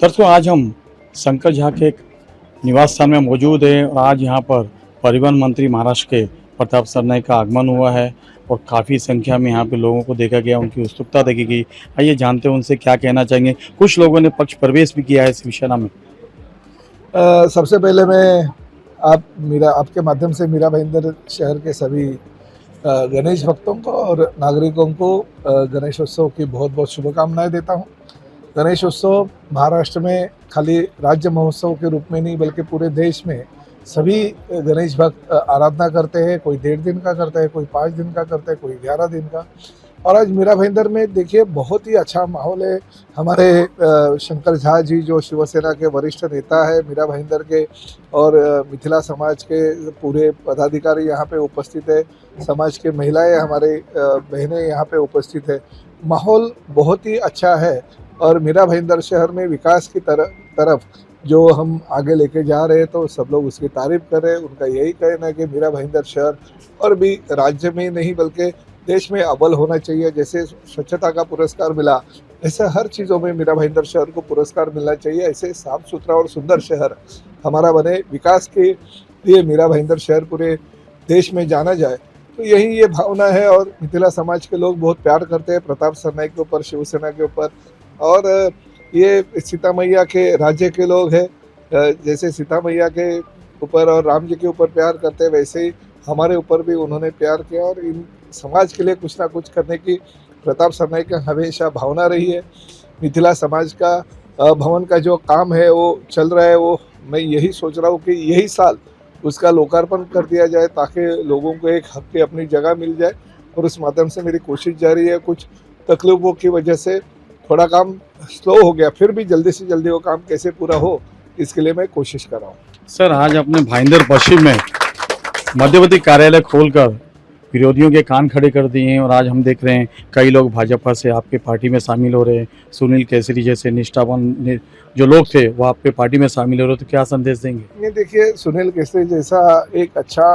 दरअसल आज हम शंकर झा के एक निवास स्थान में मौजूद हैं और आज यहाँ पर परिवहन मंत्री महाराष्ट्र के प्रताप सरनाईक का आगमन हुआ है और काफ़ी संख्या में यहाँ पे लोगों को देखा गया, उनकी उत्सुकता देखी गई। आइए जानते हैं उनसे क्या कहना चाहेंगे। कुछ लोगों ने पक्ष प्रवेश भी किया है इस विषय में। सबसे पहले मैं आपके माध्यम से मीरा भाईंदर शहर के सभी गणेश भक्तों को और नागरिकों को गणेशोत्सव की बहुत बहुत शुभकामनाएं देता हूं। गणेशोत्सव महाराष्ट्र में खाली राज्य महोत्सव के रूप में नहीं बल्कि पूरे देश में सभी गणेश भक्त आराधना करते हैं। कोई 1.5 दिन का करता है, कोई 5 दिन का करता है, कोई 11 दिन का। और आज मीरा भाईंदर में देखिए बहुत ही अच्छा माहौल है। हमारे शंकर झा जी जो शिवसेना के वरिष्ठ नेता है, मीरा भाईंदर के और मिथिला समाज के पूरे पदाधिकारी यहाँ पे उपस्थित है। समाज के महिलाएं हमारे बहनें यहाँ पे उपस्थित है। माहौल बहुत ही अच्छा है और मीरा भाईंदर शहर में विकास की तरफ जो हम आगे लेके जा रहे हैं तो सब लोग उसकी तारीफ कर रहे हैं। उनका यही कहना है कि मीरा भाईंदर शहर और भी राज्य में नहीं बल्कि देश में अव्वल होना चाहिए। जैसे स्वच्छता का पुरस्कार मिला, ऐसे हर चीज़ों में मीरा भाईंदर शहर को पुरस्कार मिलना चाहिए। ऐसे साफ सुथरा और सुंदर शहर हमारा बने, विकास के लिए मीरा भाईंदर शहर पूरे देश में जाना जाए, तो यही ये भावना है। और मिथिला समाज के लोग बहुत प्यार करते हैं प्रताप सरनाईक के ऊपर, शिवसेना के ऊपर। और ये सीता मैया के राज्य के लोग हैं, जैसे सीता मैया के ऊपर और राम जी के ऊपर प्यार करते हैं, वैसे ही हमारे ऊपर भी उन्होंने प्यार किया। और इन समाज के लिए कुछ ना कुछ करने की प्रताप सरनाईक का हमेशा भावना रही है। मिथिला समाज का भवन का जो काम है वो चल रहा है, वो मैं यही सोच रहा हूँ कि यही साल उसका लोकार्पण कर दिया जाए ताकि लोगों को एक हक की अपनी जगह मिल जाए। और उस माध्यम से मेरी कोशिश जारी है। कुछ तकलीफों की वजह से थोड़ा काम स्लो हो गया, फिर भी जल्दी से जल्दी वो काम कैसे पूरा हो इसके लिए मैं कोशिश कर रहा हूँ। सर, आज अपने भाईंदर पश्चिम में मध्यवर्ती कार्यालय खोलकर विरोधियों के कान खड़े कर दिए हैं और आज हम देख रहे हैं कई लोग भाजपा से आपके पार्टी में शामिल हो रहे हैं। सुनील केसरी जैसे निष्ठावान जो लोग थे वो आपके पार्टी में शामिल हो रहे, तो क्या संदेश देंगे? ये देखिए, सुनील केसरी जैसा एक अच्छा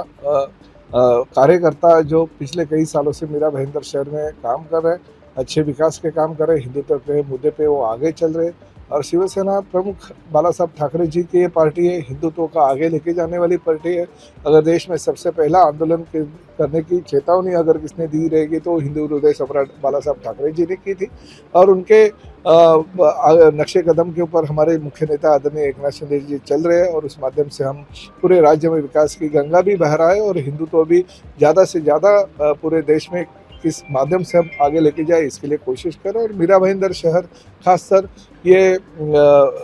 कार्यकर्ता जो पिछले कई सालों से मीरा भाईंदर शहर में काम कर रहे हैं, अच्छे विकास के काम कर रहे हैं, हिंदुत्व के मुद्दे पे वो आगे चल रहे हैं। और शिवसेना प्रमुख बाला साहब ठाकरे जी की ये पार्टी है, हिंदुत्व का आगे लेके जाने वाली पार्टी है। अगर देश में सबसे पहला आंदोलन करने की चेतावनी अगर किसने दी रहेगी तो हिंदू हृदय सम्राट बाला साहब ठाकरे जी ने की थी। और उनके नक्शे कदम के ऊपर हमारे मुख्य नेता आदरणीय एकनाथ शिंदे जी चल रहे हैं और उस माध्यम से हम पूरे राज्य में विकास की गंगा भी बह रहा है और हिंदुत्व भी ज़्यादा से ज़्यादा पूरे देश में किस माध्यम से हम आगे लेके जाए इसके लिए कोशिश करें। और मीरा भाईंदर शहर खासकर ये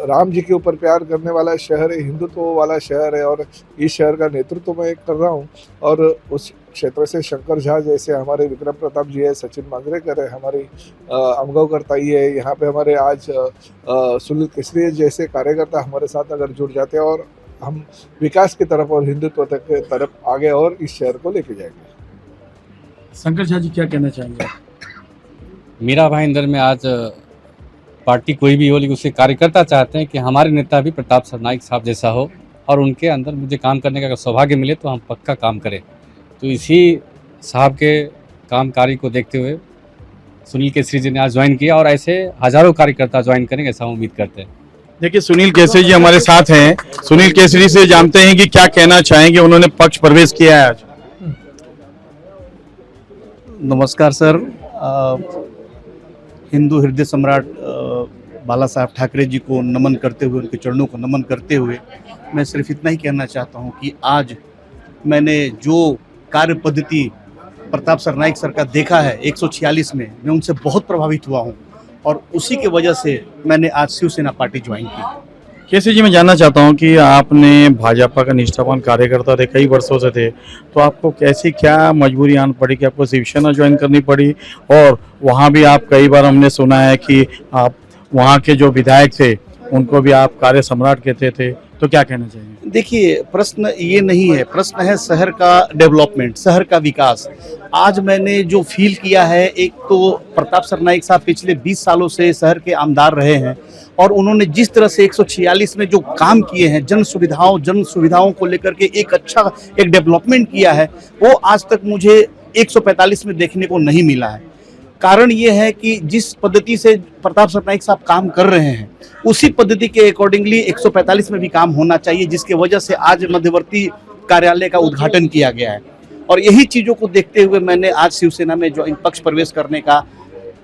राम जी के ऊपर प्यार करने वाला शहर है, हिंदुत्व वाला शहर है और इस शहर का नेतृत्व मैं कर रहा हूँ। और उस क्षेत्र से शंकर झा जैसे हमारे विक्रम प्रताप जी है, सचिन मांजरेकर है, हमारी अमगावकर ये है, यहाँ पे हमारे आज सुनील केसरी जैसे कार्यकर्ता हमारे साथ अगर जुड़ जाते हैं और हम विकास की तरफ और हिंदुत्व तक की तरफ आगे और इस शहर को लेके जाएंगे। शंकर झा जी क्या कहना चाहेंगे? मीरा भाईंदर में आज पार्टी कोई भी हो, लेकिन उसके कार्यकर्ता चाहते हैं कि हमारे नेता भी प्रताप सरनाईक साहब जैसा हो और उनके अंदर मुझे काम करने का अगर सौभाग्य मिले तो हम पक्का काम करें। तो इसी साहब के कामकारी को देखते हुए सुनील केसरी जी ने आज ज्वाइन किया और ऐसे हजारों कार्यकर्ता ज्वाइन करेंगे ऐसा हम उम्मीद करते हैं। देखिए, सुनील केसरी जी हमारे साथ हैं। सुनील केसरी से जानते हैं कि क्या कहना चाहेंगे, उन्होंने पक्ष प्रवेश किया है आज। नमस्कार सर। हिंदू हृदय सम्राट बाला साहब ठाकरे जी को नमन करते हुए, उनके चरणों को नमन करते हुए मैं सिर्फ इतना ही कहना चाहता हूं कि आज मैंने जो कार्य पद्धति प्रताप सरनाईक सर का देखा है 146 में, मैं उनसे बहुत प्रभावित हुआ हूं और उसी की वजह से मैंने आज शिवसेना पार्टी ज्वाइन की। केसरी जी, मैं जानना चाहता हूं कि आपने भाजपा का निष्ठावान कार्यकर्ता थे, कई वर्षों से थे, तो आपको कैसी क्या मजबूरी आनी पड़ी कि आपको शिवसेना ज्वाइन करनी पड़ी? और वहां भी आप कई बार हमने सुना है कि आप वहां के जो विधायक थे उनको भी आप कार्य सम्राट कहते थे, तो क्या कहना चाहिए? देखिए, प्रश्न ये नहीं है, प्रश्न है शहर का डेवलपमेंट, शहर का विकास। आज मैंने जो फील किया है, एक तो प्रताप सरनाईक साहब पिछले 20 सालों से शहर के आमदार रहे हैं और उन्होंने जिस तरह से 146 में जो काम किए हैं, जन सुविधाओं को लेकर के एक डेवलपमेंट किया है, वो आज तक मुझे 145 में देखने को नहीं मिला है। कारण ये है कि जिस पद्धति से प्रताप सरनाईक साहब काम कर रहे हैं उसी पद्धति के अकॉर्डिंगली 145 में भी काम होना चाहिए, जिसके वजह से आज मध्यवर्ती कार्यालय का उद्घाटन किया गया है। और यही चीज़ों को देखते हुए मैंने आज शिवसेना में जो इन पक्ष प्रवेश करने का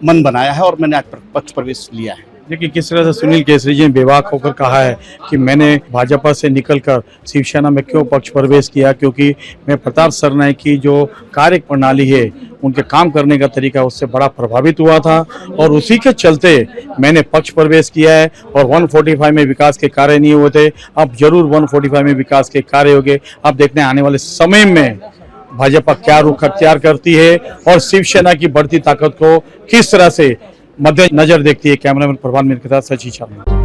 मन बनाया है और मैंने आज पक्ष प्रवेश लिया है। देखिए किस तरह से सुनील केसरी जी ने बेबाक होकर कहा है कि मैंने भाजपा से निकलकर शिवसेना में क्यों पक्ष प्रवेश किया, क्योंकि मैं प्रताप सरनाईक की जो कार्य प्रणाली है, उनके काम करने का तरीका उससे बड़ा प्रभावित हुआ था और उसी के चलते मैंने पक्ष प्रवेश किया है। और 145 में विकास के कार्य नहीं हुए थे, अब जरूर 145 में विकास के कार्य होंगे। अब देखने आने वाले समय में भाजपा क्या रुख अख्तियार करती है और शिवसेना की बढ़ती ताकत को किस तरह से मद्देनजर देखती है। कैमरामैन प्रभात मित्र के साथ सचिन शर्मा।